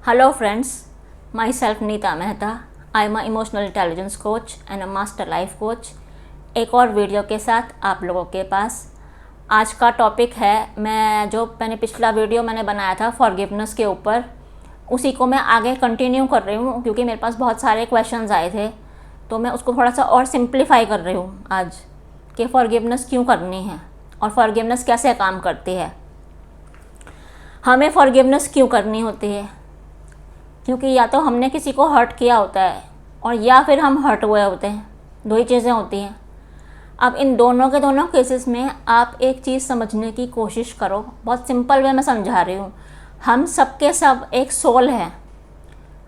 Hello friends, myself Neeta Mehta. I am a emotional intelligence coach and a master life coach. एक और video के साथ आप लोगों के पास. आज का टॉपिक है, मैंने पिछला वीडियो बनाया था फॉरगिवनेस के ऊपर, उसी को मैं आगे कंटिन्यू कर रही हूँ क्योंकि मेरे पास बहुत सारे क्वेश्चंस आए थे, तो मैं उसको थोड़ा सा और सिंप्लीफाई कर रही हूँ आज कि फॉरगिवनेस क्यों करनी है और फॉरगिवनेस कैसे काम करती है. हमें फॉरगिवनेस क्यों करनी होती है? क्योंकि या तो हमने किसी को हर्ट किया होता है और या फिर हम हर्ट हुए होते हैं. दो ही चीज़ें होती हैं. अब इन दोनों केसेस में आप एक चीज़ समझने की कोशिश करो. बहुत सिंपल वे में समझा रही हूँ. हम सब के सब एक सोल है.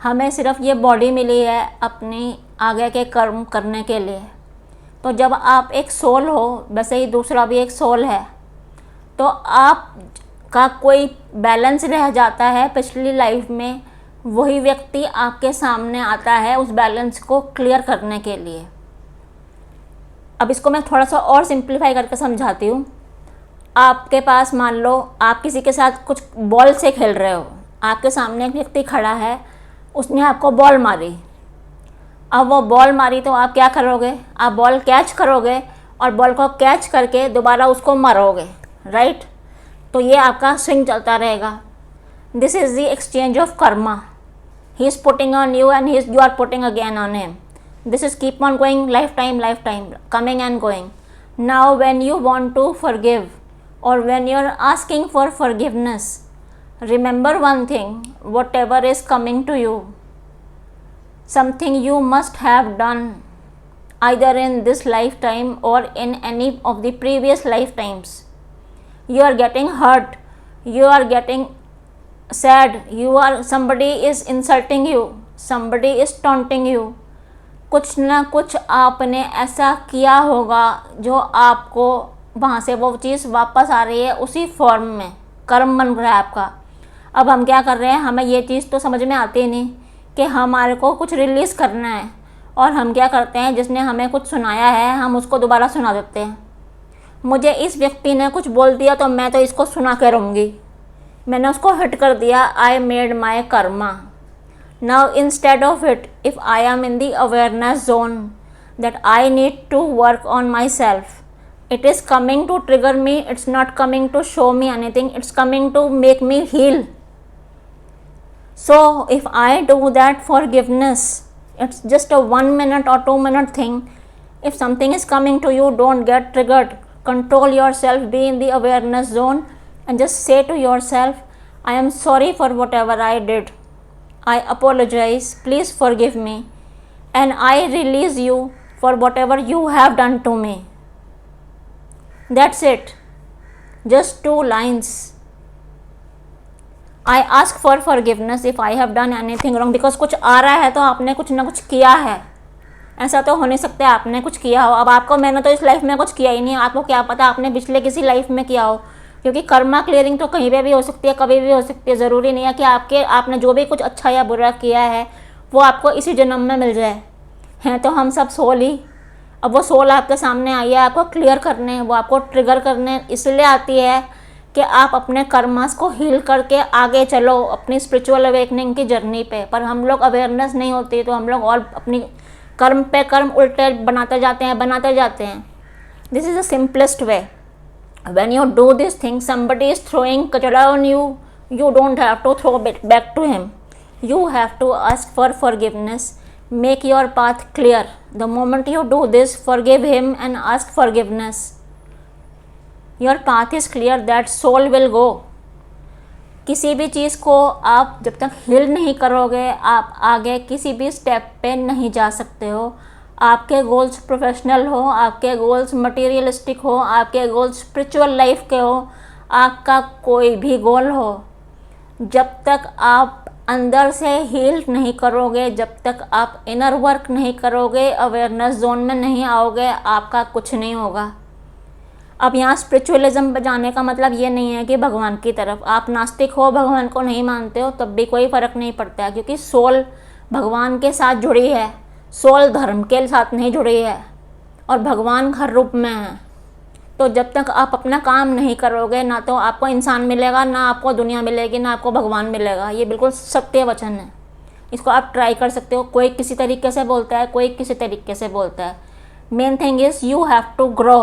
हमें सिर्फ ये बॉडी मिली है अपनी आगे के कर्म करने के लिए. तो जब आप एक सोल हो, वैसे ही दूसरा भी एक सोल है, तो आप का कोई बैलेंस रह जाता है पिछली लाइफ में, वही व्यक्ति आपके सामने आता है उस बैलेंस को क्लियर करने के लिए. अब इसको मैं थोड़ा सा और सिंप्लीफाई करके समझाती हूँ. आपके पास मान लो आप किसी के साथ कुछ बॉल से खेल रहे हो, आपके सामने एक व्यक्ति खड़ा है, उसने आपको बॉल मारी. अब वो बॉल मारी तो आप क्या करोगे? आप बॉल कैच करोगे और बॉल को कैच करके दोबारा उसको मारोगे, राइट? तो ये आपका स्विंग चलता रहेगा. This is the exchange of Karma. He is putting on you and you are putting again on him. This is keep on going, lifetime, coming and going. Now when you want to forgive or when you are asking for forgiveness, remember one thing, whatever is coming to you, something you must have done either in this lifetime or in any of the previous lifetimes. You are getting hurt, you are getting sad, somebody is insulting you, somebody is taunting you. कुछ ना कुछ आपने ऐसा किया होगा जो आपको वहाँ से वो चीज़ वापस आ रही है उसी फॉर्म में. कर्म बन रहा है आपका. अब हम क्या कर रहे हैं, हमें ये चीज़ तो समझ में आती नहीं कि हमारे को कुछ रिलीज़ करना है, और हम क्या करते हैं, जिसने हमें कुछ सुनाया है हम उसको दोबारा सुना देते हैं. मुझे इस व्यक्ति ने कुछ बोल दिया तो मैं तो इसको सुना के रहूँगी, मैंने उसको हिट कर दिया. I made my karma. Now instead of it, if I am in the awareness zone that I need to work on my self, it is coming to trigger me, it's not coming to show me anything, it's coming to make me heal. So if I do that forgiveness, it's just a 1 minute or 2 minute thing. If something is coming to you, don't get triggered. Control yourself, be in the awareness zone and just say to yourself, I am sorry for whatever I did. I apologize, please forgive me, and I release you for whatever you have done to me. That's it. Just 2 lines. I ask for forgiveness if I have done anything wrong. Because कुछ आ रहा है तो आपने कुछ ना कुछ किया है. ऐसा तो हो नहीं सकता आपने कुछ किया हो. अब आपको, मैंने तो इस लाइफ में कुछ किया ही नहीं, आपको क्या पता आपने पिछले किसी लाइफ में किया हो, क्योंकि कर्मा क्लियरिंग तो कहीं पे भी हो सकती है, कभी भी हो सकती है. ज़रूरी नहीं है कि आपने जो भी कुछ अच्छा या बुरा किया है वो आपको इसी जन्म में मिल जाए. हैं तो हम सब सोल ही. अब वो सोल आपके सामने आई है आपको क्लियर करने, वो आपको ट्रिगर करने इसलिए आती है कि आप अपने कर्मास को हील करके आगे चलो अपनी स्पिरिचुअल अवेकनिंग की जर्नी पे. पर हम लोग अवेयरनेस नहीं होती तो हम लोग और अपनी कर्म पे कर्म उल्टे बनाते जाते हैं. This is the simplest way. When you do this thing, somebody is throwing kachara on you, you don't have to throw it back to him. You have to ask for forgiveness, make your path clear. The moment you do this, forgive him and ask forgiveness, your path is clear, that soul will go. किसी भी चीज़ को आप जब तक heal नहीं करोगे, आप आगे किसी भी स्टेप पे नहीं जा सकते हो. आपके गोल्स प्रोफेशनल हो, आपके गोल्स मटेरियलिस्टिक हो, आपके गोल्स स्पिरिचुअल लाइफ के हो, आपका कोई भी गोल हो, जब तक आप अंदर से हील नहीं करोगे, जब तक आप इनर वर्क नहीं करोगे, अवेयरनेस जोन में नहीं आओगे, आपका कुछ नहीं होगा. अब यहाँ स्पिरिचुअलिज्म पे जाने का मतलब ये नहीं है कि भगवान की तरफ आप नास्तिक हो, भगवान को नहीं मानते हो, तब भी कोई फ़र्क नहीं पड़ता है, क्योंकि सोल भगवान के साथ जुड़ी है, सोल धर्म के साथ नहीं जुड़ी है, और भगवान हर रूप में है. तो जब तक आप अपना काम नहीं करोगे, ना तो आपको इंसान मिलेगा, ना आपको दुनिया मिलेगी, ना आपको भगवान मिलेगा। ये बिल्कुल सत्य वचन है। इसको आप ट्राई कर सकते हो। कोई किसी तरीके से बोलता है, कोई किसी तरीके से बोलता है। Main thing is you have to grow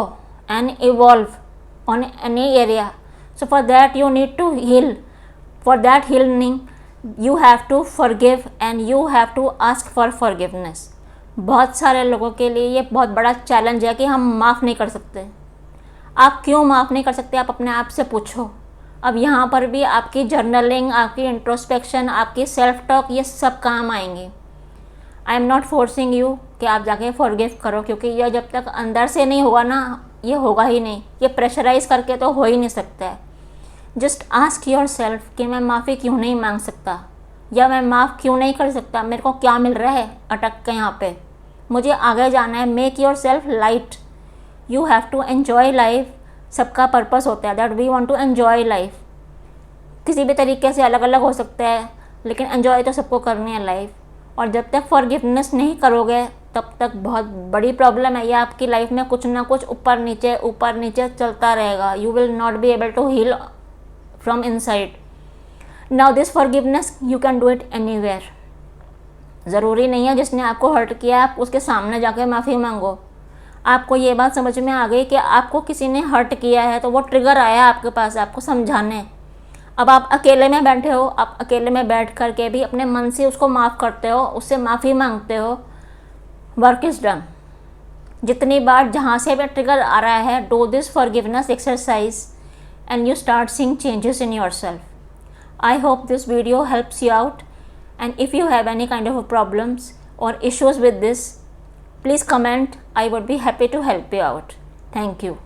and evolve on any area. So for that you need to heal. For that healing you have to forgive and you have to ask for forgiveness. बहुत सारे लोगों के लिए ये बहुत बड़ा challenge है कि हम माफ़ नहीं कर सकते। आप क्यों माफ़ नहीं कर सकते, आप अपने आप से पूछो। अब यहाँ पर भी आपकी जर्नलिंग, आपकी इंट्रोस्पेक्शन, आपकी सेल्फ टॉक, ये सब काम आएंगे। I am not forcing you कि आप जाके फॉरगिव करो, क्योंकि यह जब तक अंदर से नहीं होगा ना, ये होगा ही नहीं। ये प्रेशराइज करके तो हो ही नहीं सकता है। जस्ट आस्क योर सेल्फ कि मैं माफ़ी क्यों नहीं मांग सकता, या मैं माफ़ क्यों नहीं कर सकता, मेरे को क्या मिल रहा है अटक के यहाँ पे, मुझे आगे जाना है। Make your self light. You have to enjoy life. सबका पर्पस होता है that we want to enjoy life. किसी भी तरीके से अलग अलग हो सकता है, लेकिन एन्जॉय तो सबको करनी है लाइफ। और जब तक फॉरगिवनेस नहीं करोगे तब तक बहुत बड़ी प्रॉब्लम है। ये आपकी लाइफ में कुछ ना कुछ ऊपर नीचे चलता रहेगा। You will not be able to heal from inside. Now this forgiveness you can do it anywhere. ज़रूरी नहीं है जिसने आपको हर्ट किया आप उसके सामने जाके माफ़ी मांगो। आपको ये बात समझ में आ गई कि आपको किसी ने हर्ट किया है, तो वो ट्रिगर आया आपके पास आपको समझाने। अब आप अकेले में बैठे हो, आप अकेले में बैठ कर के भी अपने मन से उसको माफ़ करते हो, उससे माफ़ी मांगते हो। Work is done. जितनी बार जहाँ से भी ट्रिगर आ रहा है, do this forgiveness exercise and you start seeing changes in yourself. I hope this video helps you out, and if you have any kind of problems or issues with this, please comment. I would be happy to help you out. Thank you.